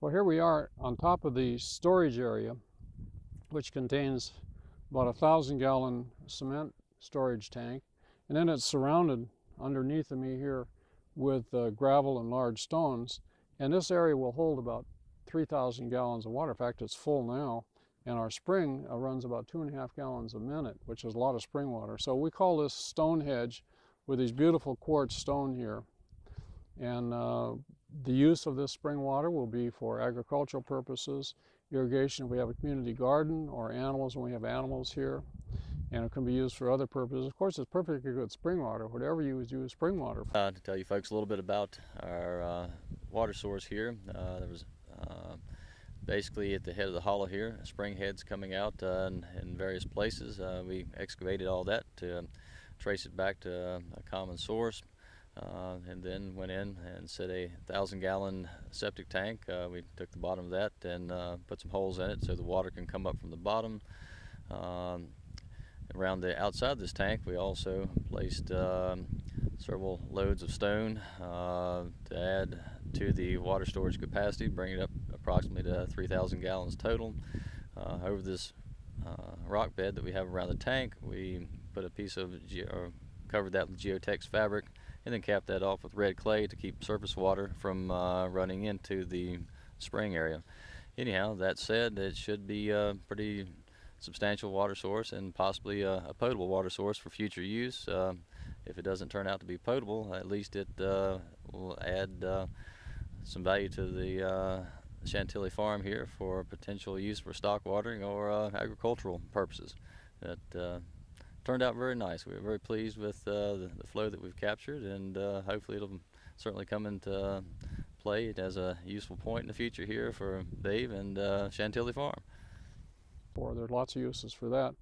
Well, here we are on top of the storage area, which contains about 1,000-gallon cement storage tank, and then it's surrounded underneath of me here with gravel and large stones. And this area will hold about 3,000 gallons of water. In fact, it's full now, and our spring runs about 2.5 gallons a minute, which is a lot of spring water. So we call this stone hedge, with these beautiful quartz stone here. And the use of this spring water will be for agricultural purposes, irrigation if we have a community garden, or animals when we have animals here. And it can be used for other purposes. Of course, it's perfectly good spring water, whatever you use spring water for. To tell you folks a little bit about our water source here, there was basically at the head of the hollow here, spring heads coming out in various places. We excavated all that to trace it back to a common source, and then went in and set a 1,000-gallon septic tank. We took the bottom of that and put some holes in it so the water can come up from the bottom. Around the outside of this tank, we also placed several loads of stone to add to the water storage capacity, bringing it up approximately to 3,000 gallons total. Over this rock bed that we have around the tank, we put a piece of covered that with geotex fabric, and then capped that off with red clay to keep surface water from running into the spring area. Anyhow, that said, it should be a pretty substantial water source, and possibly a potable water source for future use. If it doesn't turn out to be potable, at least it will add some value to the Chantilly Farm here for potential use for stock watering or agricultural purposes. That turned out very nice. We were very pleased with the flow that we've captured, and hopefully it'll certainly come into play as a useful point in the future here for Dave and Chantilly Farm. There's lots of uses for that.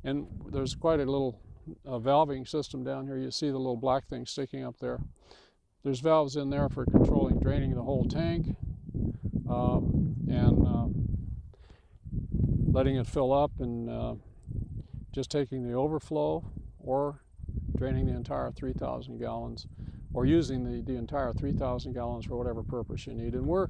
And there's quite a little valving system down here. You see the little black thing sticking up there. There's valves in there for controlling draining the whole tank, and letting it fill up, and just taking the overflow, or draining the entire 3,000 gallons, or using the entire 3,000 gallons for whatever purpose you need. And we're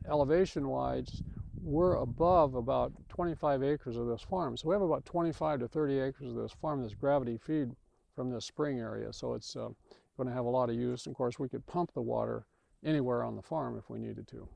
elevation-wise, we're above about 25 acres of this farm. So we have about 25 to 30 acres of this farm that's gravity feed from this spring area. So it's going to have a lot of use. And of course, we could pump the water anywhere on the farm if we needed to.